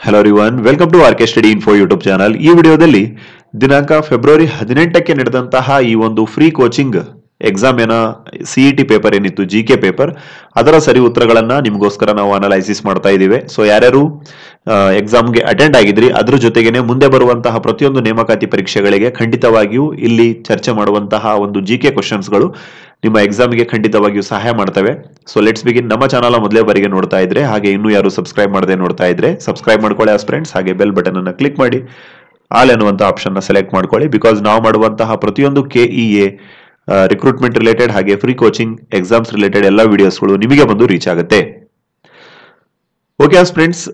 Hello everyone, welcome to RK study info YouTube channel. ಈ ವಿಡಿಯೋದಲ್ಲಿ ದಿನಾಂಕ ಫೆಬ್ರವರಿ 18ಕ್ಕೆ ನಡೆದಂತಹ ಈ ಒಂದು free coaching exam CET paper ಏನಿತ್ತು, ಜಿಕೆ ಪೇಪರ್, ಅದರ ಸರಿ ಉತ್ತರಗಳನ್ನ ನಿಮಗೋಸ್ಕರ ನಾವು ಅನಲೈಸಿಸ್ ಮಾಡ್ತಾ ಇದ್ದೀವಿ. ಸೊ ಯಾರ್ಯಾರು ಎಕ್ಸಾಮ್ಗೆ ಅಟೆಂಡ್ ಆಗಿದ್ರಿ, ಅದ್ರ ಜೊತೆಗೇನೆ ಮುಂದೆ ಬರುವಂತಹ ಪ್ರತಿಯೊಂದು ನೇಮಕಾತಿ ಪರೀಕ್ಷೆಗಳಿಗೆ ಖಂಡಿತವಾಗಿಯೂ ಇಲ್ಲಿ ಚರ್ಚೆ ಮಾಡುವಂತಹ ಒಂದು ಜಿಕೆ ಕ್ವಶನ್ಸ್ಗಳು ನಿಮ್ಮ ಎಕ್ಸಾಮ್ಗೆ ಖಂಡಿತವಾಗಿಯೂ ಸಹಾಯ ಮಾಡ್ತವೆ. So let's begin. ನಮ್ಮ ಚಾನಲ್ ಮೊದಲೇ ಬಾರಿಗೆ ನೋಡ್ತಾ ಇದ್ರೆ, ಹಾಗೆ ಇನ್ನೂ ಯಾರು ಸಬ್ಸ್ಕ್ರೈಬ್ ಮಾಡದೆ ನೋಡ್ತಾ ಇದ್ರೆ ಸಬ್ಸ್ಕ್ರೈಬ್ ಮಾಡ್ಕೊಳ್ಳಿ ಆಸ್ ಫ್ರೆಂಡ್ಸ್. ಹಾಗೆ ಬೆಲ್ ಬಟನ್ ಅನ್ನು ಕ್ಲಿಕ್ ಮಾಡಿ ಆಲ್ ಎನ್ನುವಂತ ಆಪ್ಷನ್ ನ ಸೆಲೆಕ್ಟ್ ಮಾಡ್ಕೊಳ್ಳಿ. ಬಿಕಾಸ್ ನಾವು ಮಾಡುವಂತಹ ಪ್ರತಿಯೊಂದು ಕೆಇಎ ರಿಕ್ರೂಟ್ಮೆಂಟ್ ರಿಲೇಟೆಡ್ ಹಾಗೆ ಫ್ರೀ ಕೋಚಿಂಗ್ ಎಕ್ಸಾಮ್ಸ್ ರಿಲೇಟೆಡ್ ಎಲ್ಲ ವಿಡಿಯೋಸ್ಗಳು ನಿಮಗೆ ಬಂದು ರೀಚ್ ಆಗುತ್ತೆ. ಓಕೆ ಆಸ್ ಫ್ರೆಂಡ್ಸ್,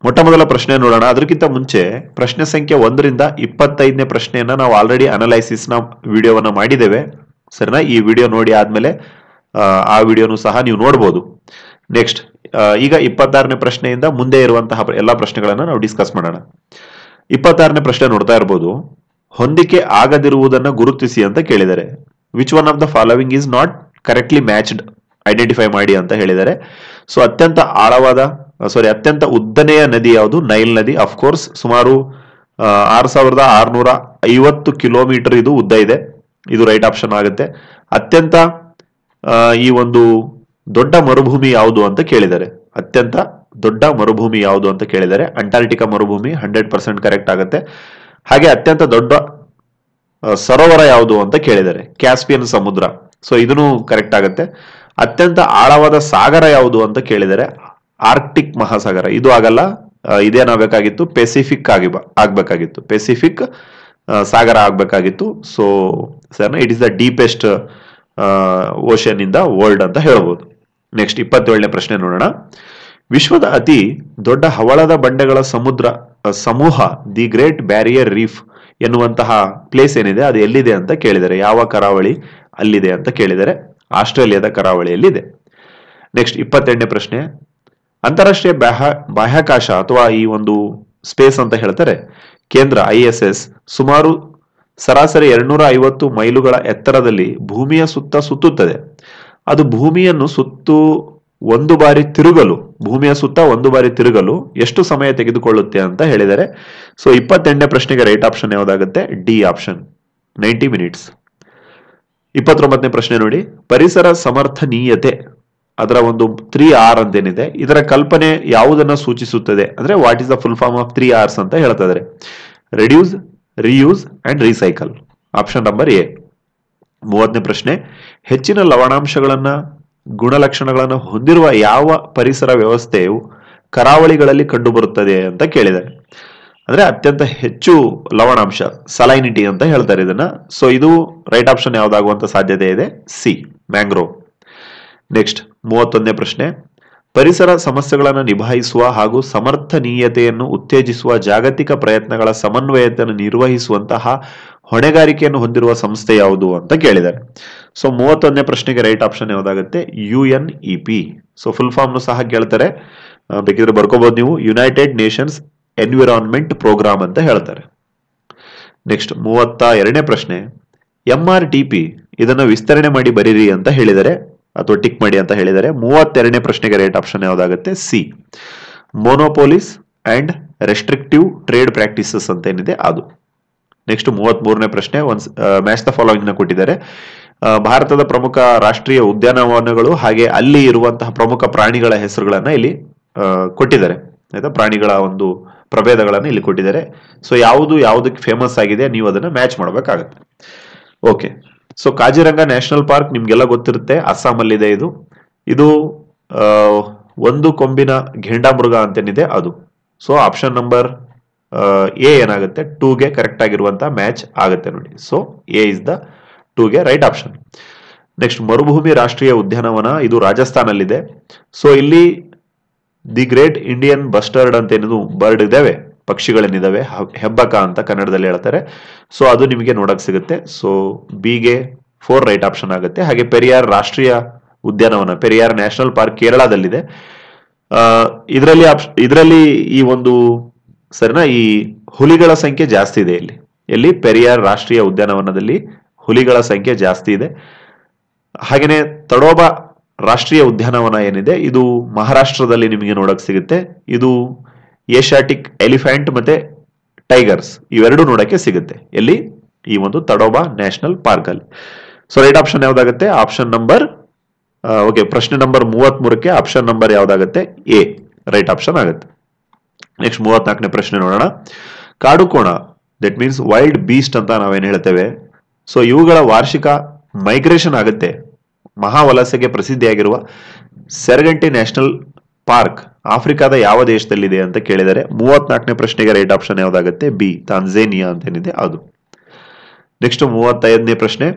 ಮೊಟ್ಟ ಮೊದಲ ಪ್ರಶ್ನೆ ನೋಡೋಣ. ಅದಕ್ಕಿಂತ ಮುಂಚೆ ಪ್ರಶ್ನೆ ಸಂಖ್ಯೆ 1ರಿಂದ 25ನೇ ಪ್ರಶ್ನೆಯನ್ನ ನಾವು ಆಲ್ರೆಡಿ ಅನಲೈಸಿಸ್ ನ ವಿಡಿಯೋವನ್ನ ಮಾಡಿದ್ದೇವೆ, ಸರಿನಾ? ಈ ವಿಡಿಯೋ ನೋಡಿ ಆದ್ಮೇಲೆ ಆ ವಿಡಿಯೋನು ಸಹ ನೀವು ನೋಡಬಹುದು. ನೆಕ್ಸ್ಟ್ ಈಗ 26ನೇ ಪ್ರಶ್ನೆಯಿಂದ ಮುಂದೆ ಇರುವಂತಹ ಎಲ್ಲಾ ಪ್ರಶ್ನೆಗಳನ್ನ ನಾವು ಡಿಸ್ಕಸ್ ಮಾಡೋಣ. 26ನೇ ಪ್ರಶ್ನೆ ನೋಡ್ತಾ ಇರಬಹುದು. ಹೊಂದಿಕೆ ಆಗದಿರುವುದನ್ನು ಗುರುತಿಸಿ ಅಂತ ಕೇಳಿದರೆ, which one of the following is not correctly matched, identify ಮಾಡಿ ಅಂತ ಹೇಳಿದರೆ. ಸೊ ಅತ್ಯಂತ ಉದ್ದನೆಯ ನದಿ ಯಾವುದು? ನೈಲ್ ನದಿ. ಅಫ್ಕೋರ್ಸ್ ಸುಮಾರು 6650 ಕಿಲೋಮೀಟರ್ ಇದು ಉದ್ದ ಇದೆ. ಇದು ರೈಟ್ ಆಪ್ಷನ್ ಆಗುತ್ತೆ. ಅತ್ಯಂತ ಈ ಒಂದು ದೊಡ್ಡ ಮರುಭೂಮಿ ಯಾವುದು ಅಂತ ಕೇಳಿದರೆ, ಅತ್ಯಂತ ದೊಡ್ಡ ಮರುಭೂಮಿ ಯಾವುದು ಅಂತ ಕೇಳಿದರೆ ಅಂಟಾರ್ಟಿಕಾ ಮರುಭೂಮಿ 100% ಕರೆಕ್ಟ್ ಆಗುತ್ತೆ. ಹಾಗೆ ಅತ್ಯಂತ ದೊಡ್ಡ ಸರೋವರ ಯಾವುದು ಅಂತ ಕೇಳಿದರೆ ಕ್ಯಾಸ್ಪಿಯನ್ ಸಮುದ್ರ. ಸೊ ಇದನ್ನು ಕರೆಕ್ಟ್ ಆಗುತ್ತೆ. ಅತ್ಯಂತ ಆಳವಾದ ಸಾಗರ ಯಾವುದು ಅಂತ ಕೇಳಿದರೆ ಆರ್ಕ್ಟಿಕ್ ಮಹಾಸಾಗರ. ಇದು ಆಗಲ್ಲ, ಇದೇನಾಗಬೇಕಾಗಿತ್ತು? ಪೆಸಿಫಿಕ್ ಆಗ್ಬೇಕಾಗಿತ್ತು, ಪೆಸಿಫಿಕ್ ಸಾಗರ ಆಗ್ಬೇಕಾಗಿತ್ತು. So sir, it is the deepest ocean in the world ಅಂತ ಹೇಳ್ಬೋದು. ನೆಕ್ಸ್ಟ್ 27ನೇ ಪ್ರಶ್ನೆ ನೋಡೋಣ. ವಿಶ್ವದ ಅತಿ ದೊಡ್ಡ ಹವಳದ ಬಂಡೆಗಳ ಸಮೂಹ ದಿ ಗ್ರೇಟ್ ಬ್ಯಾರಿಯರ್ ರೀಫ್ ಎನ್ನುವಂತಹ ಪ್ಲೇಸ್ ಏನಿದೆ ಅದು ಎಲ್ಲಿದೆ ಅಂತ ಕೇಳಿದರೆ, ಯಾವ ಕರಾವಳಿ ಅಲ್ಲಿದೆ ಅಂತ ಕೇಳಿದರೆ ಆಸ್ಟ್ರೇಲಿಯಾದ ಕರಾವಳಿಯಲ್ಲಿದೆ. ನೆಕ್ಸ್ಟ್ 28ನೇ ಪ್ರಶ್ನೆ. ಅಂತಾರಾಷ್ಟ್ರೀಯ ಬಾಹ್ಯಾಕಾಶ ಅಥವಾ ಈ ಒಂದು ಸ್ಪೇಸ್ ಅಂತ ಹೇಳ್ತಾರೆ ಕೇಂದ್ರ ISS ಸುಮಾರು ಸರಾಸರಿ 250 ಮೈಲುಗಳ ಎತ್ತರದಲ್ಲಿ ಭೂಮಿಯ ಸುತ್ತ ಸುತ್ತುತ್ತದೆ. ಅದು ಭೂಮಿಯ ಸುತ್ತ ಒಂದು ಬಾರಿ ತಿರುಗಲು ಎಷ್ಟು ಸಮಯ ತೆಗೆದುಕೊಳ್ಳುತ್ತೆ ಅಂತ ಹೇಳಿದರೆ, ಸೊ 28ನೇ ಪ್ರಶ್ನೆಗೆ ರೈಟ್ ಆಪ್ಷನ್ ಯಾವ್ದಾಗುತ್ತೆ? D option, 90 minutes. 29ನೇ ಪ್ರಶ್ನೆ ನೋಡಿ. ಪರಿಸರ ಸಮರ್ಥನೀಯತೆ ಅದರ ಒಂದು 3R ಅಂತೇನಿದೆ, ಇದರ ಕಲ್ಪನೆ ಯಾವುದನ್ನ ಸೂಚಿಸುತ್ತದೆ ಅಂದ್ರೆ what is the full form of 3Rs ಅಂತ ಹೇಳ್ತಿದ್ದಾರೆ. Reduce, reuse and recycle. Option number A. 30ನೇ ಪ್ರಶ್ನೆ. ಹೆಚ್ಚಿನ ಲವಣಾಂಶಗಳನ್ನ ಗುಣಲಕ್ಷಣಗಳನ್ನು ಹೊಂದಿರುವ ಯಾವ ಪರಿಸರ ವ್ಯವಸ್ಥೆಯು ಕರಾವಳಿಗಳಲ್ಲಿ ಕಂಡುಬರುತ್ತದೆ ಅಂತ ಕೇಳಿದ್ದಾರೆ. ಅಂದ್ರೆ ಅತ್ಯಂತ ಹೆಚ್ಚು ಲವಣಾಂಶ, ಸಲೈನಿಟಿ ಅಂತ ಹೇಳ್ತಾರೆ ಇದನ್ನ. ಸೊ ಇದು ರೈಟ್ ಆಪ್ಷನ್ ಯಾವ್ದಾಗುವಂತ ಸಾಧ್ಯತೆ ಇದೆ? C, mangrove. ನೆಕ್ಸ್ಟ್ 31ನೇ ಪ್ರಶ್ನೆ. ಪರಿಸರ ಸಮಸ್ಯೆಗಳನ್ನು ನಿಭಾಯಿಸುವ ಹಾಗೂ ಸಮರ್ಥನೀಯತೆಯನ್ನು ಉತ್ತೇಜಿಸುವ ಜಾಗತಿಕ ಪ್ರಯತ್ನಗಳ ಸಮನ್ವಯತೆಯನ್ನು ನಿರ್ವಹಿಸುವಂತಹ ಹೊಣೆಗಾರಿಕೆಯನ್ನು ಹೊಂದಿರುವ ಸಂಸ್ಥೆ ಯಾವುದು ಅಂತ ಕೇಳಿದ್ದಾರೆ. ಸೊ 31ನೇ ಪ್ರಶ್ನೆಗೆ ರೈಟ್ ಆಪ್ಷನ್ ಯಾವ್ದಾಗುತ್ತೆ? UNEP. ಸೊ ಫುಲ್ ಫಾರ್ಮ್ ಸಹ ಕೇಳ್ತಾರೆ, ಬೇಕಿದ್ರೆ ಬರ್ಕೋಬಹುದು ನೀವು. ಯುನೈಟೆಡ್ ನೇಷನ್ಸ್ ಎನ್ವಿರಾನ್ಮೆಂಟ್ ಪ್ರೋಗ್ರಾಮ್ ಅಂತ ಹೇಳ್ತಾರೆ. ನೆಕ್ಸ್ಟ್ 32ನೇ ಪ್ರಶ್ನೆ. MRTP ಇದನ್ನ ವಿಸ್ತರಣೆ ಮಾಡಿ ಬರೀರಿ ಅಂತ ಹೇಳಿದರೆ ಅಥವಾ ಟಿಕ್ ಮಾಡಿ ಅಂತ ಹೇಳಿದರೆ 32ನೇ ಪ್ರಶ್ನೆಗೆ ರೈಟ್ ಆಪ್ಷನ್ ಯಾವ್ದಾಗುತ್ತೆ? C, monopolies and restrictive trade practices ಅಂತ ಏನಿದೆ ಅದು. ನೆಕ್ಸ್ಟ್ 33ನೇ ಪ್ರಶ್ನೆ. ಮ್ಯಾಚ್ ದ ಫಾಲೋವಿಂಗ್ ನ ಕೊಟ್ಟಿದ್ದಾರೆ. ಭಾರತದ ಪ್ರಮುಖ ರಾಷ್ಟ್ರೀಯ ಉದ್ಯಾನವನಗಳು ಹಾಗೆ ಅಲ್ಲಿ ಇರುವಂತಹ ಪ್ರಮುಖ ಪ್ರಾಣಿಗಳ ಹೆಸರುಗಳನ್ನ ಇಲ್ಲಿ ಕೊಟ್ಟಿದ್ದಾರೆ. ಆಯ್ತಾ? ಪ್ರಾಣಿಗಳ ಒಂದು ಪ್ರಭೇದಗಳನ್ನ ಇಲ್ಲಿ ಕೊಟ್ಟಿದ್ದಾರೆ. ಸೊ ಯಾವುದಕ್ಕೆ ಫೇಮಸ್ ಆಗಿದೆ ನೀವು ಅದನ್ನ ಮ್ಯಾಚ್ ಮಾಡಬೇಕಾಗತ್ತೆ. Okay. So Kaziranga national park ನಿಮ್ಗೆಲ್ಲ ಗೊತ್ತಿರುತ್ತೆ, ಅಸ್ಸಾಂ ಅಲ್ಲಿ ಇದೆ. ಇದು ಒಂದು ಕೊಂಬಿನ ಘೇಂಡಾಮೃಗ ಅಂತೇನಿದೆ ಅದು. ಸೊ ಆಪ್ಷನ್ ನಂಬರ್ ಎ ಏನಾಗುತ್ತೆ? 2ಗೆ ಕರೆಕ್ಟ್ ಆಗಿರುವಂತ ಮ್ಯಾಚ್ ಆಗುತ್ತೆ ನೋಡಿ. ಸೊ ಎ ಇಸ್ ದ 2ಗೆ ರೈಟ್ ಆಪ್ಷನ್. ನೆಕ್ಸ್ಟ್ ಮರುಭೂಮಿ ರಾಷ್ಟ್ರೀಯ ಉದ್ಯಾನವನ, ಇದು ರಾಜಸ್ಥಾನ್ ಅಲ್ಲಿದೆ. ಸೊ ಇಲ್ಲಿ ದಿ ಗ್ರೇಟ್ ಇಂಡಿಯನ್ ಬಸ್ಟರ್ಡ್ ಅಂತ ಏನಿದು ಬರ್ಡ್ ಇದಾವೆ, ಪಕ್ಷಿಗಳೇನಿದಾವೆ, ಹೆಬ್ಬಕ ಅಂತ ಕನ್ನಡದಲ್ಲಿ ಹೇಳ್ತಾರೆ. ಸೊ ಅದು ನಿಮಗೆ ನೋಡಕ್ ಸಿಗುತ್ತೆ. ಸೊ ಬಿಗೆ 4 ರೈಟ್ ಆಪ್ಷನ್ ಆಗುತ್ತೆ. ಹಾಗೆ ಪೆರಿಯಾರ್ ರಾಷ್ಟ್ರೀಯ ಉದ್ಯಾನವನ, ಪೆರಿಯಾರ್ ನ್ಯಾಷನಲ್ ಪಾರ್ಕ್ ಕೇರಳದಲ್ಲಿದೆ. ಇದರಲ್ಲಿ ಈ ಒಂದು ಸರಿನಾ, ಈ ಹುಲಿಗಳ ಸಂಖ್ಯೆ ಜಾಸ್ತಿ ಇದೆ ಎಲ್ಲಿ ಪೆರಿಯಾರ್ ರಾಷ್ಟ್ರೀಯ ಉದ್ಯಾನವನದಲ್ಲಿ ಹುಲಿಗಳ ಸಂಖ್ಯೆ ಜಾಸ್ತಿ ಇದೆ. ಹಾಗೇನೆ ತಡೋಬಾ ರಾಷ್ಟ್ರೀಯ ಉದ್ಯಾನವನ ಏನಿದೆ ಇದು ಮಹಾರಾಷ್ಟ್ರದಲ್ಲಿ ನಿಮಗೆ ನೋಡಕ್ ಸಿಗುತ್ತೆ. ಇದು ಏಷ್ಯಾಟಿಕ್ ಎಲಿಫೆಂಟ್ ಮತ್ತೆ ಟೈಗರ್ಸ್ ಇವೆರಡು ನೋಡಕ್ಕೆ ಸಿಗುತ್ತೆ ಎಲ್ಲಿ, ಈ ಒಂದು ತಡೋಬಾ ನ್ಯಾಷನಲ್ ಪಾರ್ಕ್ ಅಲ್ಲಿ. ಸೊ ರೈಟ್ ಆಪ್ಷನ್ ಯಾವ್ದಾಗುತ್ತೆ, ಆಪ್ಷನ್ ನಂಬರ್ ಓಕೆ, ಪ್ರಶ್ನೆ ನಂಬರ್ 33ಕ್ಕೆ ಆಪ್ಷನ್ ನಂಬರ್ ಯಾವ್ದಾಗುತ್ತೆ, ಎ ರೈಟ್ ಆಪ್ಷನ್ ಆಗುತ್ತೆ. ನೆಕ್ಸ್ಟ್ 34ನೇ ಪ್ರಶ್ನೆ ನೋಡೋಣ. ಕಾಡು ಕೋಣ, ದಟ್ ಮೀನ್ಸ್ ವೈಲ್ಡ್ ಬೀಸ್ಟ್ ಅಂತ ನಾವೇನ್ ಹೇಳ್ತೇವೆ. ಸೊ ಇವುಗಳ ವಾರ್ಷಿಕ ಮೈಗ್ರೇಷನ್ ಆಗುತ್ತೆ ಮಹಾವಲಸೆಗೆ ಪ್ರಸಿದ್ಧಿಯಾಗಿರುವ ಸೆರ್ಗಂಟಿ ನ್ಯಾಷನಲ್ ಪಾರ್ಕ್ ಆಫ್ರಿಕಾದ ಯಾವ ದೇಶದಲ್ಲಿದೆ ಅಂತ ಕೇಳಿದರೆ 34ನೇ ಪ್ರಶ್ನೆಗೆ ರೈಟ್ ಆಪ್ಷನ್ ಯಾವ್ದಾಗುತ್ತೆ, ಬಿ ತಾಂಜೇನಿಯಾ ಅಂತೇನಿದೆ ಅದು. ನೆಕ್ಸ್ಟ್ 35ನೇ ಪ್ರಶ್ನೆ.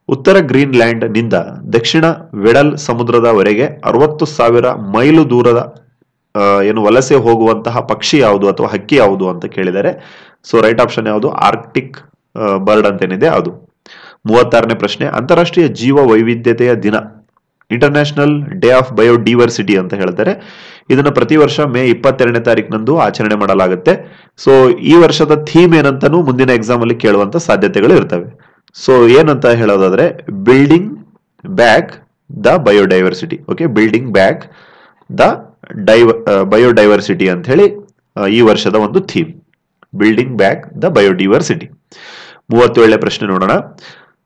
ಉತ್ತರ ಗ್ರೀನ್ಲ್ಯಾಂಡ್ ನಿಂದ ದಕ್ಷಿಣ ವೆಡಲ್ ಸಮುದ್ರದವರೆಗೆ 60,000 ಮೈಲು ದೂರದ ಏನು ವಲಸೆ ಹೋಗುವಂತಹ ಪಕ್ಷಿ ಯಾವುದು ಅಥವಾ ಹಕ್ಕಿ ಯಾವುದು ಅಂತ ಕೇಳಿದರೆ ಸೊ ರೈಟ್ ಆಪ್ಷನ್ ಯಾವುದು, ಆರ್ಕ್ಟಿಕ್ ಬರ್ಡ್ ಅಂತೇನಿದೆ ಅದು. 36ನೇ ಪ್ರಶ್ನೆ. ಅಂತಾರಾಷ್ಟ್ರೀಯ ಜೀವ ವೈವಿಧ್ಯತೆಯ ದಿನ, ಇಂಟರ್ನ್ಯಾಷನಲ್ ಡೇ ಆಫ್ ಬಯೋಡೈವರ್ಸಿಟಿ ಅಂತ ಹೇಳ್ತಾರೆ. ಇದನ್ನ ಪ್ರತಿ ವರ್ಷ ಮೇ 22ನೇ ತಾರೀಕಿನಂದು ಆಚರಣೆ ಮಾಡಲಾಗುತ್ತೆ. ಸೊ ಈ ವರ್ಷದ ಥೀಮ್ ಏನಂತಾನು ಮುಂದಿನ ಎಕ್ಸಾಮ್ ಅಲ್ಲಿ ಕೇಳುವಂತ ಸಾಧ್ಯತೆಗಳು ಇರ್ತವೆ. ಸೊ ಏನಂತ ಹೇಳೋದಾದ್ರೆ building back the biodiversity. Okay, building back the biodiversity ಅಂತ ಹೇಳಿ ಈ ವರ್ಷದ ಒಂದು theme, building back the biodiversity. 37ನೇ ಪ್ರಶ್ನೆ ನೋಡೋಣ.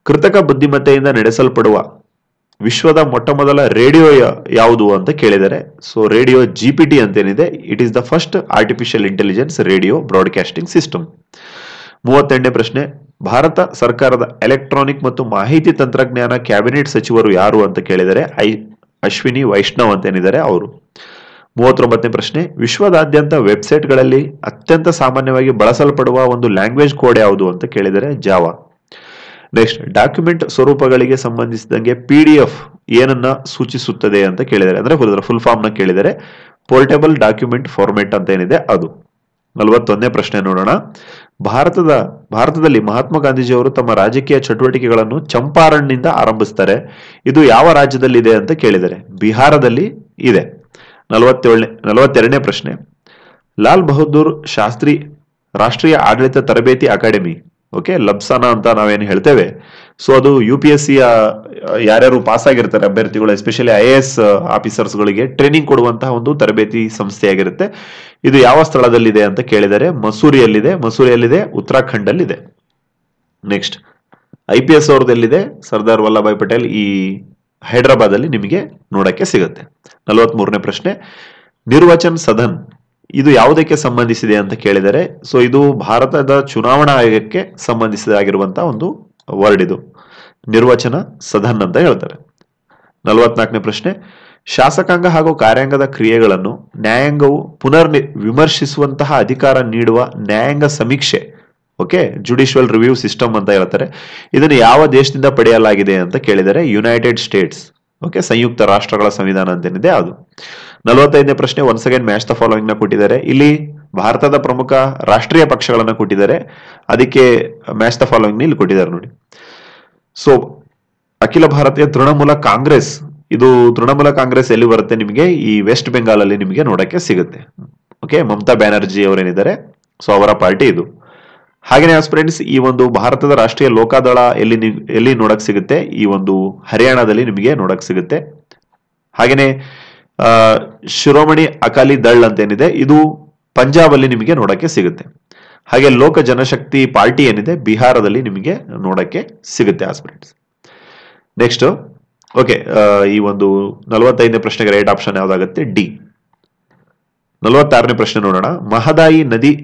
ಕೃತಕ ಬುದ್ಧಿಮತ್ತೆಯಿಂದ ನಡೆಸಲ್ಪಡುವ ವಿಶ್ವದ ಮೊಟ್ಟ ಮೊದಲ ರೇಡಿಯೋ ಯಾವುದು ಅಂತ ಕೇಳಿದರೆ ಸೊ ರೇಡಿಯೋ GPT ಅಂತೇನಿದೆ, it is the first artificial intelligence radio broadcasting system. 38ನೇ ಪ್ರಶ್ನೆ. ಭಾರತ ಸರ್ಕಾರದ ಎಲೆಕ್ಟ್ರಾನಿಕ್ ಮತ್ತು ಮಾಹಿತಿ ತಂತ್ರಜ್ಞಾನ ಕ್ಯಾಬಿನೆಟ್ ಸಚಿವರು ಯಾರು ಅಂತ ಕೇಳಿದರೆ ಅಶ್ವಿನಿ ವೈಷ್ಣವ್ ಅಂತೇನಿದ್ದಾರೆ ಅವರು. 39ನೇ ಪ್ರಶ್ನೆ. ವಿಶ್ವದಾದ್ಯಂತ ವೆಬ್ಸೈಟ್ಗಳಲ್ಲಿ ಅತ್ಯಂತ ಸಾಮಾನ್ಯವಾಗಿ ಬಳಸಲ್ಪಡುವ ಒಂದು ಲ್ಯಾಂಗ್ವೇಜ್ ಕೋಡ್ ಯಾವುದು ಅಂತ ಕೇಳಿದರೆ ಜಾವಾ. ನೆಕ್ಸ್ಟ್, ಡಾಕ್ಯುಮೆಂಟ್ ಸ್ವರೂಪಗಳಿಗೆ ಸಂಬಂಧಿಸಿದಂಗೆ PDF ಏನನ್ನ ಸೂಚಿಸುತ್ತದೆ ಅಂತ ಕೇಳಿದರೆ, ಅಂದ್ರೆ ಫುಲ್ ಫಾರ್ಮ್ ನ ಕೇಳಿದರೆ ಪೋರ್ಟೇಬಲ್ ಡಾಕ್ಯುಮೆಂಟ್ ಫಾರ್ಮೆಟ್ ಅಂತ ಏನಿದೆ ಅದು. 41ನೇ ಪ್ರಶ್ನೆ ನೋಡೋಣ. ಭಾರತದಲ್ಲಿ ಮಹಾತ್ಮ ಗಾಂಧೀಜಿಯವರು ತಮ್ಮ ರಾಜಕೀಯ ಚಟುವಟಿಕೆಗಳನ್ನು ಚಂಪಾರಣ್ನಿಂದ ಆರಂಭಿಸ್ತಾರೆ. ಇದು ಯಾವ ರಾಜ್ಯದಲ್ಲಿದೆ ಅಂತ ಕೇಳಿದರೆ ಬಿಹಾರದಲ್ಲಿ ಇದೆ. 42ನೇ ಪ್ರಶ್ನೆ. ಲಾಲ್ ಬಹದ್ದೂರ್ ಶಾಸ್ತ್ರಿ ರಾಷ್ಟ್ರೀಯ ಆಡಳಿತ ತರಬೇತಿ ಅಕಾಡೆಮಿ, ಓಕೆ, ಲಬ್ಸಾನಾ ಅಂತ ನಾವೇನು ಹೇಳ್ತೇವೆ. ಸೊ ಅದು UPSC ಯಾರ್ಯಾರು ಪಾಸ್ ಆಗಿರ್ತಾರೆ ಅಭ್ಯರ್ಥಿಗಳು, ಎಸ್ಪೆಷಲಿ IAS ಆಫೀಸರ್ಸ್ಗಳಿಗೆ ಟ್ರೈನಿಂಗ್ ಕೊಡುವಂತಹ ಒಂದು ತರಬೇತಿ ಸಂಸ್ಥೆಯಾಗಿರುತ್ತೆ. ಇದು ಯಾವ ಸ್ಥಳದಲ್ಲಿದೆ ಅಂತ ಕೇಳಿದರೆ ಮಸೂರಿಯಲ್ಲಿದೆ, ಉತ್ತರಾಖಂಡ್ ಅಲ್ಲಿದೆ. ನೆಕ್ಸ್ಟ್, IPS ಅವ್ರದ್ದೆಲ್ಲಿದೆ, ಸರ್ದಾರ್ ವಲ್ಲಭಾಯ್ ಪಟೇಲ್ ಈ ಹೈದರಾಬಾದ್ ಅಲ್ಲಿ ನಿಮಗೆ ನೋಡಕ್ಕೆ ಸಿಗುತ್ತೆ. 43ನೇ ಪ್ರಶ್ನೆ. ನಿರ್ವಾಚನ್ ಸದನ್ ಇದು ಯಾವುದಕ್ಕೆ ಸಂಬಂಧಿಸಿದೆ ಅಂತ ಕೇಳಿದರೆ ಸೊ ಇದು ಭಾರತದ ಚುನಾವಣಾ ಆಯೋಗಕ್ಕೆ ಸಂಬಂಧಿಸಿದಾಗಿರುವಂತಹ ಒಂದು ವರ್ಡ್ ಇದು, ನಿರ್ವಚನ ಸದನ್ ಅಂತ ಹೇಳ್ತಾರೆ. 44ನೇ ಪ್ರಶ್ನೆ. ಶಾಸಕಾಂಗ ಹಾಗೂ ಕಾರ್ಯಾಂಗದ ಕ್ರಿಯೆಗಳನ್ನು ನ್ಯಾಯಾಂಗವು ವಿಮರ್ಶಿಸುವಂತಹ ಅಧಿಕಾರ ನೀಡುವ ನ್ಯಾಯಾಂಗ ಸಮೀಕ್ಷೆ, ಓಕೆ, ಜುಡಿಷಿಯಲ್ ರಿವ್ಯೂ ಸಿಸ್ಟಮ್ ಅಂತ ಹೇಳ್ತಾರೆ. ಇದನ್ನು ಯಾವ ದೇಶದಿಂದ ಪಡೆಯಲಾಗಿದೆ ಅಂತ ಕೇಳಿದರೆ ಯುನೈಟೆಡ್ ಸ್ಟೇಟ್ಸ್, ಓಕೆ, ಸಂಯುಕ್ತ ರಾಷ್ಟ್ರಗಳ ಸಂವಿಧಾನ ಅಂತೇನಿದೆ ಅದು. 45ನೇ ಪ್ರಶ್ನೆ. Once again match the following ನ ಕೊಟ್ಟಿದ್ದಾರೆ. ಇಲ್ಲಿ ಭಾರತದ ಪ್ರಮುಖ ರಾಷ್ಟ್ರೀಯ ಪಕ್ಷಗಳನ್ನ ಕೊಟ್ಟಿದ್ದಾರೆ, ಅದಕ್ಕೆ ಮ್ಯಾಚ್ ದ ಫಾಲೋವಿಂಗ್ ಇಲ್ಲಿ ಕೊಟ್ಟಿದ್ದಾರೆ ನೋಡಿ. ಸೊ ಅಖಿಲ ಭಾರತೀಯ ತೃಣಮೂಲ ಕಾಂಗ್ರೆಸ್, ಇದು ತೃಣಮೂಲ ಕಾಂಗ್ರೆಸ್ ಎಲ್ಲಿ ಬರುತ್ತೆ ನಿಮಗೆ, ಈ ವೆಸ್ಟ್ ಬೆಂಗಾಲ್ ಅಲ್ಲಿ ನಿಮಗೆ ನೋಡಕ್ಕೆ ಸಿಗುತ್ತೆ. ಓಕೆ, ಮಮತಾ ಬ್ಯಾನರ್ಜಿ ಅವರೇನಿದ್ದಾರೆ ಸೊ ಅವರ ಪಾರ್ಟಿ ಇದು. ಹಾಗೇನೆ ಫ್ರೆಂಡ್ಸ್, ಈ ಒಂದು ಭಾರತದ ರಾಷ್ಟ್ರೀಯ ಲೋಕದಳ ಎಲ್ಲಿ ನೋಡಕ್ ಸಿಗುತ್ತೆ, ಈ ಒಂದು ಹರಿಯಾಣದಲ್ಲಿ ನಿಮಗೆ ನೋಡಕ್ ಸಿಗುತ್ತೆ. ಹಾಗೇನೆ ಶಿರೋಮಣಿ ಅಕಾಲಿ ದಳ್ ಅಂತ ಏನಿದೆ ಇದು ಪಂಜಾಬ್ ಅಲ್ಲಿ ನಿಮಗೆ ನೋಡಕ್ಕೆ ಸಿಗುತ್ತೆ. ಹಾಗೆ ಲೋಕ ಜನಶಕ್ತಿ ಪಾರ್ಟಿ ಏನಿದೆ ಬಿಹಾರದಲ್ಲಿ ನಿಮಗೆ ನೋಡಕ್ಕೆ ಸಿಗುತ್ತೆ ಫ್ರೆಂಡ್ಸ್. ನೆಕ್ಸ್ಟ್, ಓಕೆ, ಈ ಒಂದು 45ನೇ ಪ್ರಶ್ನೆಗೆ ರೈಟ್ ಆಪ್ಷನ್ ಯಾವ್ದಾಗುತ್ತೆ, ಡಿ. 46ನೇ ಪ್ರಶ್ನೆ ನೋಡೋಣ. ಮಹದಾಯಿ ನದಿ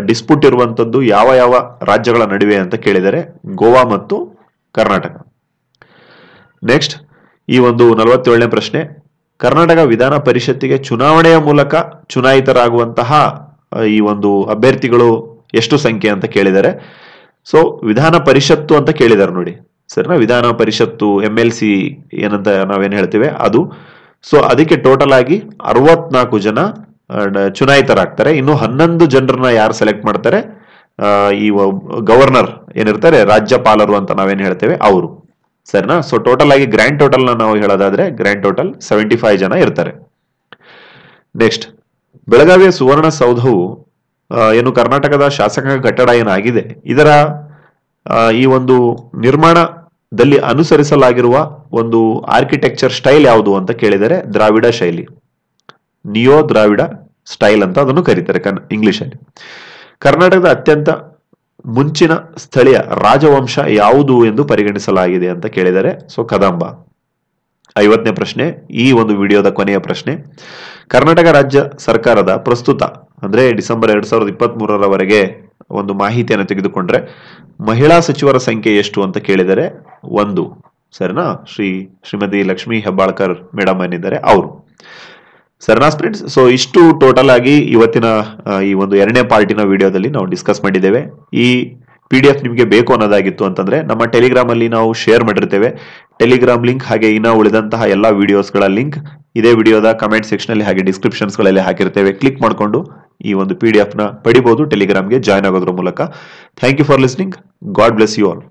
ಡಿಸ್ಪ್ಯೂಟ್ ಇರುವಂತದ್ದು ಯಾವ ಯಾವ ರಾಜ್ಯಗಳ ನಡುವೆ ಅಂತ ಕೇಳಿದರೆ ಗೋವಾ ಮತ್ತು ಕರ್ನಾಟಕ. ನೆಕ್ಸ್ಟ್, ಈ ಒಂದು 47ನೇ ಪ್ರಶ್ನೆ. ಕರ್ನಾಟಕ ವಿಧಾನ ಪರಿಷತ್ತಿಗೆ ಚುನಾವಣೆಯ ಮೂಲಕ ಚುನಾಯಿತರಾಗುವಂತಹ ಈ ಒಂದು ಅಭ್ಯರ್ಥಿಗಳು ಎಷ್ಟು ಸಂಖ್ಯೆ ಅಂತ ಕೇಳಿದರೆ ಸೊ ವಿಧಾನ ಪರಿಷತ್ತು ಅಂತ ಕೇಳಿದಾರೆ ನೋಡಿ, ಸರಿನಾ, ವಿಧಾನ ಪರಿಷತ್ತು MLC ಏನಂತ ನಾವೇನ್ ಹೇಳ್ತೇವೆ ಅದು. ಸೊ ಅದಕ್ಕೆ ಟೋಟಲ್ ಆಗಿ 64 ಜನ ಚುನಾಯಿತರಾಗ್ತಾರೆ. ಇನ್ನು 11 ಜನರನ್ನ ಯಾರು ಸೆಲೆಕ್ಟ್ ಮಾಡ್ತಾರೆ, ಈ ಗವರ್ನರ್ ಏನಿರ್ತಾರೆ, ರಾಜ್ಯಪಾಲರು ಅಂತ ನಾವೇನ್ ಹೇಳ್ತೇವೆ ಅವರು, ಸರಿನಾ. ಸೊ ಟೋಟಲ್ ಆಗಿ ಗ್ರ್ಯಾಂಡ್ ಟೋಟಲ್ ನಾವು ಹೇಳೋದಾದ್ರೆ ಗ್ರ್ಯಾಂಡ್ ಟೋಟಲ್ 75 ಜನ ಇರ್ತಾರೆ. ನೆಕ್ಸ್ಟ್, ಬೆಳಗಾವಿಯ ಸುವರ್ಣ ಸೌಧವು ಏನು ಕರ್ನಾಟಕದ ಶಾಸಕಾಂಗ ಕಟ್ಟಡ ಏನಾಗಿದೆ ಇದರ ಈ ಒಂದು ನಿರ್ಮಾಣದಲ್ಲಿ ಅನುಸರಿಸಲಾಗಿರುವ ಒಂದು ಆರ್ಕಿಟೆಕ್ಚರ್ ಸ್ಟೈಲ್ ಯಾವುದು ಅಂತ ಕೇಳಿದರೆ ದ್ರಾವಿಡ ಶೈಲಿ, ನಿಯೋ ದ್ರಾವಿಡ ಸ್ಟೈಲ್ ಅಂತ ಅದನ್ನು ಕರೀತಾರೆ ಇಂಗ್ಲಿಷಲ್ಲಿ. ಕರ್ನಾಟಕದ ಅತ್ಯಂತ ಮುಂಚಿನ ಸ್ಥಳೀಯ ರಾಜವಂಶ ಯಾವುದು ಎಂದು ಪರಿಗಣಿಸಲಾಗಿದೆ ಅಂತ ಕೇಳಿದರೆ ಸೊ ಕದಂಬ. 50ನೇ ಪ್ರಶ್ನೆ, ಈ ಒಂದು ವಿಡಿಯೋದ ಕೊನೆಯ ಪ್ರಶ್ನೆ. ಕರ್ನಾಟಕ ರಾಜ್ಯ ಸರ್ಕಾರದ ಪ್ರಸ್ತುತ ಅಂದ್ರೆ ಡಿಸೆಂಬರ್ 2023ರವರೆಗೆ ಒಂದು ಮಾಹಿತಿಯನ್ನು ತೆಗೆದುಕೊಂಡ್ರೆ ಮಹಿಳಾ ಸಚಿವರ ಸಂಖ್ಯೆ ಎಷ್ಟು ಅಂತ ಕೇಳಿದರೆ 1. ಸರಿನಾ? ಶ್ರೀಮತಿ ಲಕ್ಷ್ಮೀ ಹೆಬ್ಬಾಳ್ಕರ್ ಮೇಡಮ್ ಏನಿದ್ದಾರೆ ಅವರು. ಸರಿನಾ ಫ್ರೆಂಡ್ಸ್? ಸೊ ಇಷ್ಟು ಟೋಟಲ್ ಆಗಿ ಇವತ್ತಿನ ಈ ಒಂದು 2ನೇ ಪಾರ್ಟಿನ ವಿಡಿಯೋದಲ್ಲಿ ನಾವು ಡಿಸ್ಕಸ್ ಮಾಡಿದ್ದೇವೆ. ಈ PDF ನಿಮಗೆ ಬೇಕು ಅನ್ನೋದಾಗಿತ್ತು ಅಂತಂದ್ರೆ ನಮ್ಮ ಟೆಲಿಗ್ರಾಮ್ ಅಲ್ಲಿ ನಾವು ಶೇರ್ ಮಾಡಿರ್ತೇವೆ. ಟೆಲಿಗ್ರಾಮ್ ಲಿಂಕ್ ಹಾಗೆ ಇನ್ನ ಉಳಿದಂತಹ ಎಲ್ಲಾ ವಿಡಿಯೋಸ್ಗಳ ಲಿಂಕ್ ಇದೇ ವಿಡಿಯೋದ ಕಮೆಂಟ್ ಸೆಕ್ಷನ್ ಅಲ್ಲಿ ಹಾಗೆ ಡಿಸ್ಕ್ರಿಪ್ಷನ್ಸ್ ಗಳಲ್ಲಿ ಹಾಕಿರ್ತೇವೆ. ಕ್ಲಿಕ್ ಮಾಡಿಕೊಂಡು ಈ ಒಂದು PDF ನ ಪಡಿಬಹುದು ಟೆಲಿಗ್ರಾಮ್ಗೆ ಜಾಯ್ನ್ ಆಗೋದ್ರ ಮೂಲಕ. Thank you for listening. God bless you all.